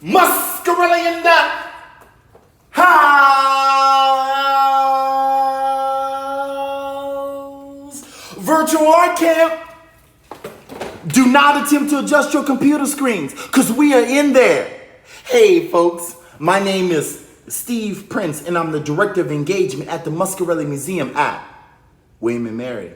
Muscarelle in the house. Virtual art camp. Do not attempt to adjust your computer screens, because we are in there. Hey, folks, my name is Steve Prince, and I'm the Director of Engagement at the Muscarelle Museum at William and Mary.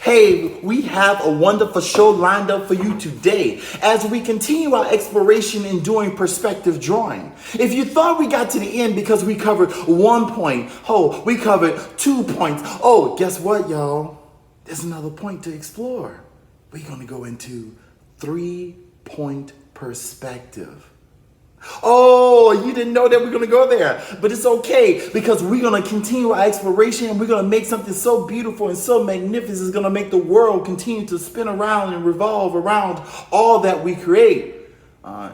Hey, we have a wonderful show lined up for you today as we continue our exploration in doing perspective drawing. If you thought we got to the end because we covered 1 point, we covered 2 points. Oh, guess what, y'all? There's another point to explore. We're going to go into 3-point perspective. Oh, you didn't know that we're going to go there, but it's okay because we're going to continue our exploration and we're going to make something so beautiful and so magnificent. It's going to make the world continue to spin around and revolve around all that we create.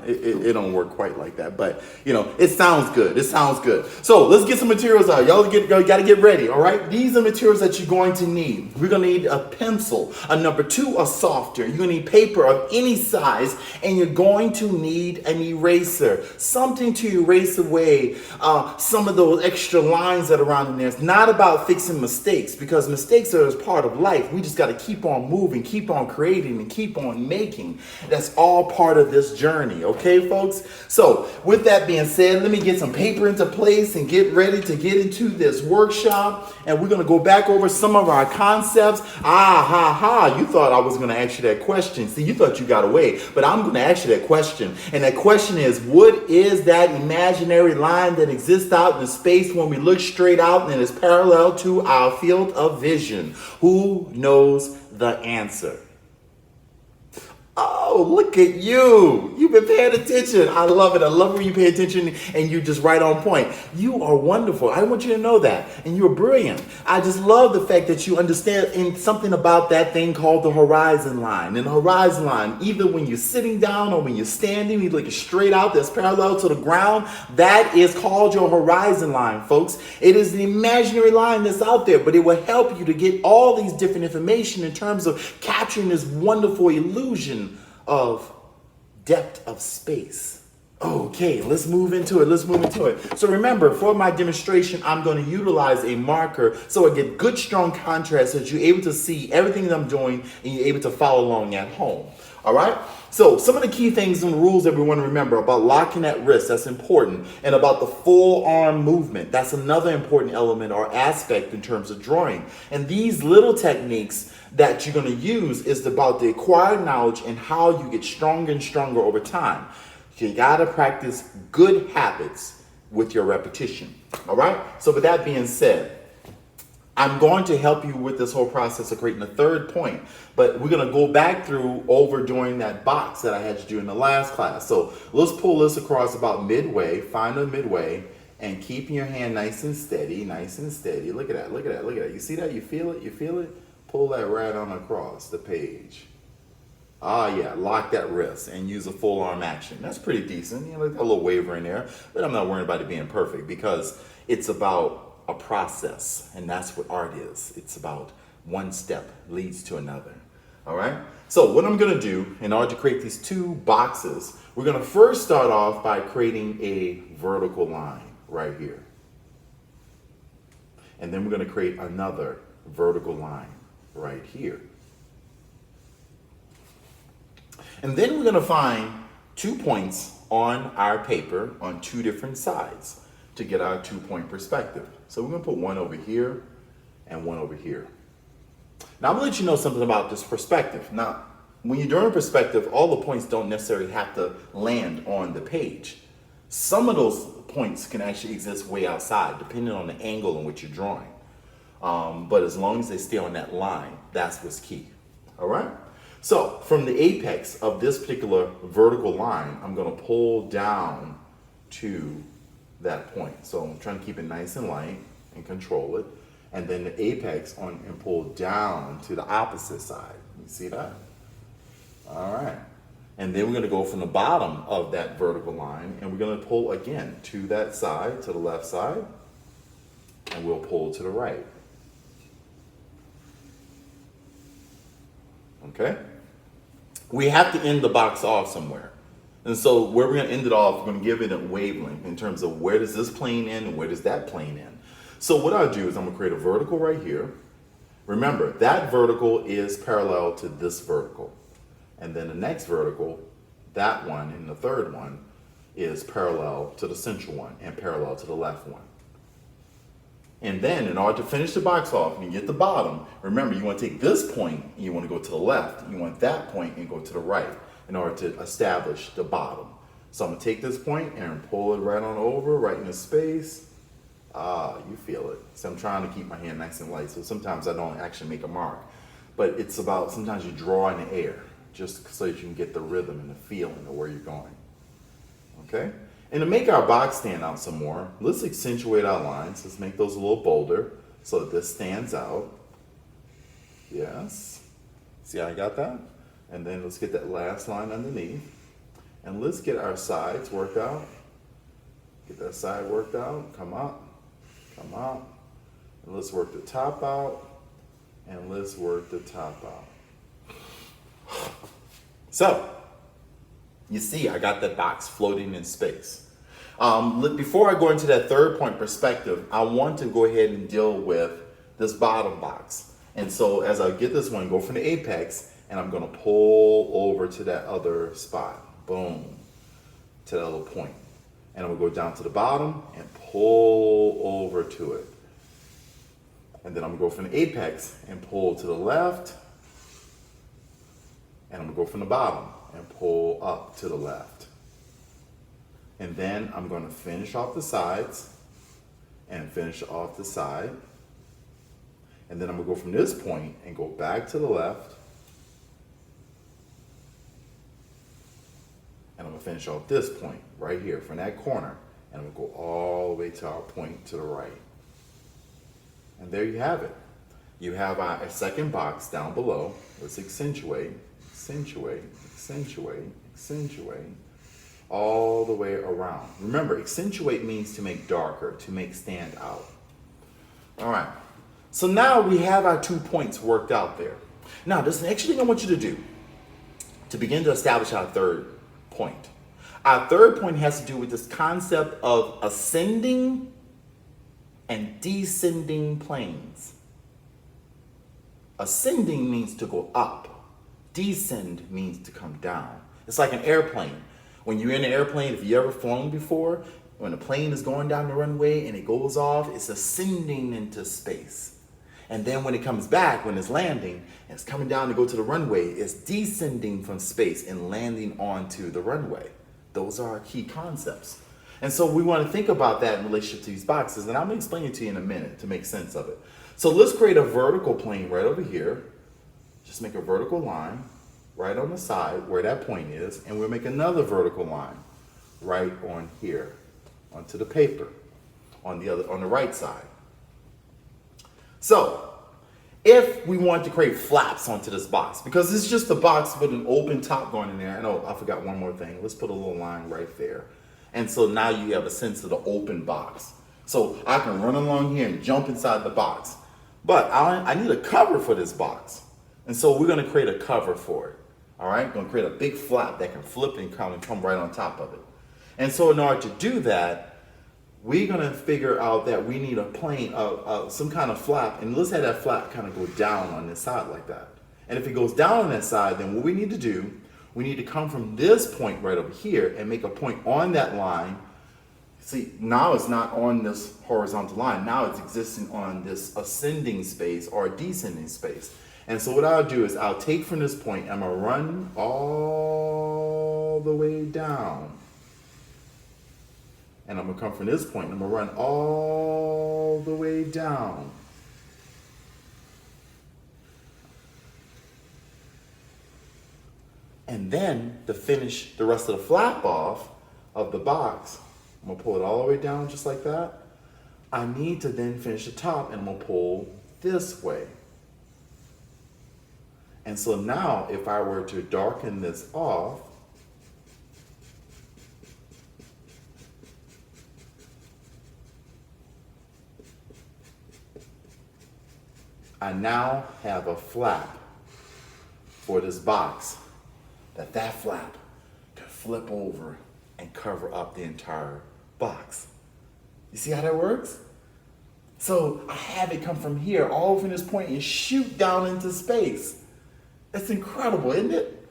It don't work quite like that, but it sounds good. It sounds good. So let's get some materials out. Y'all got to get ready, all right? These are materials that you're going to need. We're going to need a pencil, a number 2, a softer. You're going to need paper of any size, and you're going to need an eraser, something to erase away some of those extra lines that are around in there. It's not about fixing mistakes, because mistakes are part of life. We just got to keep on moving, keep on creating, and keep on making. That's all part of this journey. Okay, folks? So with that being said, let me get some paper into place and get ready to get into this workshop. And we're going to go back over some of our concepts. You thought I was going to ask you that question. See, you thought you got away, but I'm going to ask you that question. And that question is, what is that imaginary line that exists out in space when we look straight out and is parallel to our field of vision? Who knows the answer? Oh, look at you. You've been paying attention. I love it. I love when you pay attention and you're just right on point. You are wonderful. I want you to know that. And you're brilliant. I just love the fact that you understand something about that thing called the horizon line. And the horizon line, either when you're sitting down or when you're standing, you're looking straight out that's parallel to the ground. That is called your horizon line, folks. It is the imaginary line that's out there, but it will help you to get all these different information in terms of capturing this wonderful illusion of depth of space. Okay, let's move into it. So remember, for my demonstration, I'm going to utilize a marker so I get good, strong contrast so that you're able to see everything that I'm doing and you're able to follow along at home. All right? So some of the key things and rules that we want to remember about locking that wrist, that's important, and about the full arm movement, that's another important element or aspect in terms of drawing. And these little techniques that you're going to use is about the acquired knowledge and how you get stronger and stronger over time. You got to practice good habits with your repetition. All right? So with that being said, I'm going to help you with this whole process of creating a 3rd point, but we're going to go back through overdoing that box that I had you do in the last class. So let's pull this across about midway, find a midway, and keeping your hand nice and steady, Look at that, look at that, look at that. You see that? You feel it? Pull that right on across the page. Yeah, lock that wrist and use a full arm action. That's pretty decent. A little waver in there, but I'm not worried about it being perfect because it's about a process, and that's what art is. It's about one step leads to another. All right? So what I'm going to do in order to create these 2 boxes, we're going to first start off by creating a vertical line right here. And then we're going to create another vertical line right here. And then we're going to find 2 points on our paper on 2 different sides to get our 2-point perspective. So we're going to put one over here and one over here. Now I'm going to let you know something about this perspective. Now, when you're doing perspective, all the points don't necessarily have to land on the page. Some of those points can actually exist way outside, depending on the angle in which you're drawing. But as long as they stay on that line, that's what's key. All right? So from the apex of this particular vertical line, I'm going to pull down to that point. So I'm trying to keep it nice and light and control it. And then the apex and pull down to the opposite side. You see that? All right. And then we're going to go from the bottom of that vertical line and we're going to pull again to that side, to the left side. and we'll pull to the right. Okay? We have to end the box off somewhere. And so where we're going to end it off, we're going to give it a wavelength in terms of where does this plane end and where does that plane end. So what I'll do is I'm going to create a vertical right here. Remember, that vertical is parallel to this vertical. And then the next vertical, that one and the third one, is parallel to the central one and parallel to the left one. And then in order to finish the box off and get the bottom, remember you want to take this point and you want to go to the left. You want that point and go to the right in order to establish the bottom. So I'm going to take this point and pull it right on over, right in the space. You feel it. So I'm trying to keep my hand nice and light. So sometimes I don't actually make a mark. But it's about sometimes you draw in the air just so that you can get the rhythm and the feeling of where you're going. Okay? And to make our box stand out some more, let's accentuate our lines. Let's make those a little bolder so that this stands out. Yes. See how I got that? And then let's get that last line underneath. And let's get our sides worked out. Get that side worked out. Come up. Come up. And let's work the top out. And let's work the top out. So, you see, I got that box floating in space. Before I go into that third point perspective, I want to go ahead and deal with this bottom box. And so as I get this one, go from the apex, and I'm going to pull over to that other spot. Boom. To that little point. And I'm going to go down to the bottom and pull over to it. And then I'm going to go from the apex and pull to the left. And I'm going to go from the bottom and pull up to the left. And then I'm going to finish off the sides and finish off the side. And then I'm going to go from this point and go back to the left. And I'm going to finish off this point right here from that corner. And I'm going to go all the way to our point to the right. And there you have it. You have a second box down below. Let's accentuate, accentuate, accentuate, accentuate, all the way around. Remember, accentuate means to make darker, to make stand out. All right. So now we have our 2 points worked out there. Now, this next thing I want you to do to begin to establish our third point. Our third point has to do with this concept of ascending and descending planes. Ascending means to go up. Descend means to come down. It's like an airplane. When you're in an airplane, if you ever flown before, when a plane is going down the runway and it goes off, it's ascending into space. And then when it comes back, when it's landing, and it's coming down to go to the runway, it's descending from space and landing onto the runway. Those are our key concepts. And so we want to think about that in relationship to these boxes, and I'm going to explain it to you in a minute to make sense of it. So let's create a vertical plane right over here. Just make a vertical line right on the side where that point is, and we'll make another vertical line right on here onto the paper on the right side. So if we want to create flaps onto this box, because it's just a box with an open top going in there, and oh, I forgot one more thing. Let's put a little line right there. And so now you have a sense of the open box. So I can run along here and jump inside the box. But I need a cover for this box. And so we're going to create a cover for it. All right, we're going to create a big flap that can flip and come right on top of it. And so in order to do that, we're going to figure out that we need a plane, some kind of flap. And let's have that flap kind of go down on this side like that. And if it goes down on that side, then what we need to do, we need to come from this point right over here and make a point on that line. See, now it's not on this horizontal line. Now it's existing on this ascending space or descending space. And so what I'll do is I'll take from this point, I'm going to run all the way down. And I'm going to come from this point, and I'm going to run all the way down. And then to finish the rest of the flap off of the box, I'm going to pull it all the way down just like that. I need to then finish the top, and I'm going to pull this way. And so now if I were to darken this off, I now have a flap for this box that flap can flip over and cover up the entire box. You see how that works? So I have it come from here all from this point and shoot down into space. It's incredible, isn't it?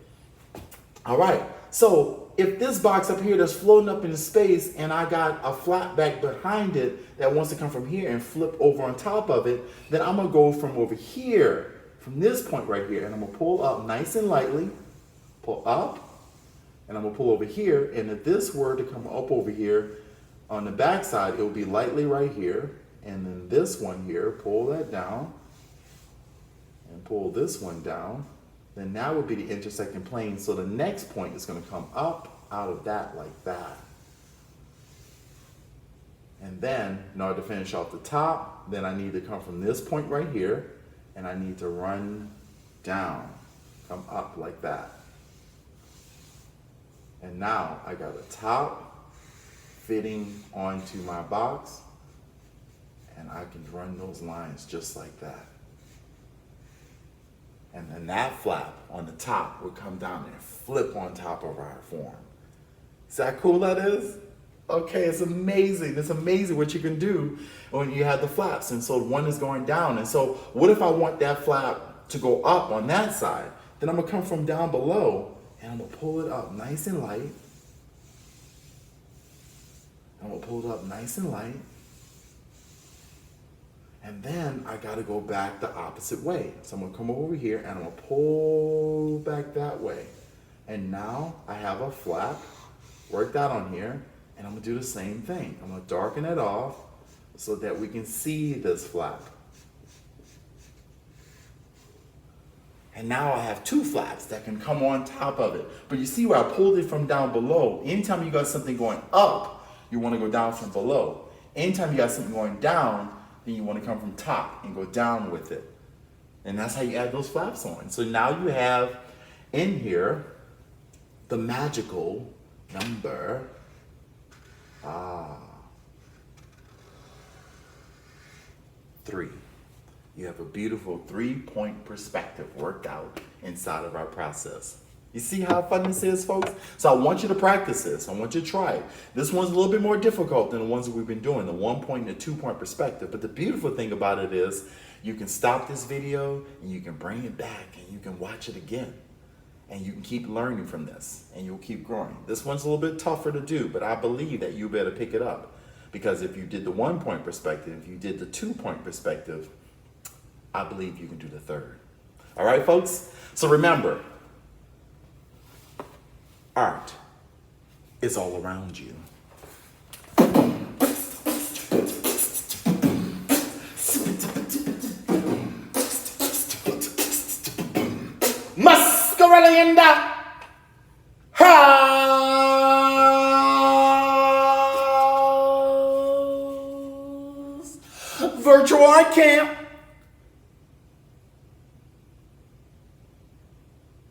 All right, so if this box up here that's floating up into space and I got a flap back behind it that wants to come from here and flip over on top of it, then I'm gonna go from over here, from this point right here, and I'm gonna pull up nice and lightly, pull up, and I'm gonna pull over here, and if this were to come up over here on the back side, it would be lightly right here, and then this one here, pull that down, and pull this one down, then that would be the intersecting plane, so the next point is gonna come up out of that like that. And then, in order to finish off the top, then I need to come from this point right here, and I need to run down, come up like that. And now I got a top fitting onto my box, and I can run those lines just like that. And then that flap on the top would come down and flip on top of our form. See how cool that is? Okay, it's amazing. It's amazing what you can do when you have the flaps. And so one is going down. And so what if I want that flap to go up on that side? Then I'm gonna come from down below and I'm gonna pull it up nice and light. I'm gonna pull it up nice and light. And then I gotta go back the opposite way. So I'm gonna come over here and I'm gonna pull back that way. And now I have a flap worked out on here, and I'm gonna do the same thing. I'm gonna darken it off so that we can see this flap. And now I have two flaps that can come on top of it. But you see where I pulled it from down below. Anytime you got something going up, you wanna go down from below. Anytime you got something going down, then you wanna come from top and go down with it. And that's how you add those flaps on. So now you have in here the magical number 3. You have a beautiful 3-point perspective worked out inside of our process. You see how fun this is, folks? So I want you to practice this. I want you to try it. This one's a little bit more difficult than the ones that we've been doing, the 1-point and the 2-point perspective. But the beautiful thing about it is you can stop this video and you can bring it back and you can watch it again. And you can keep learning from this and you'll keep growing. This one's a little bit tougher to do, but I believe that you better pick it up. Because if you did the 1-point perspective, if you did the 2-point perspective, I believe you can do the 3rd. All right, folks? So remember, art is all around you. Muscarelle in the house. Virtual Art Camp.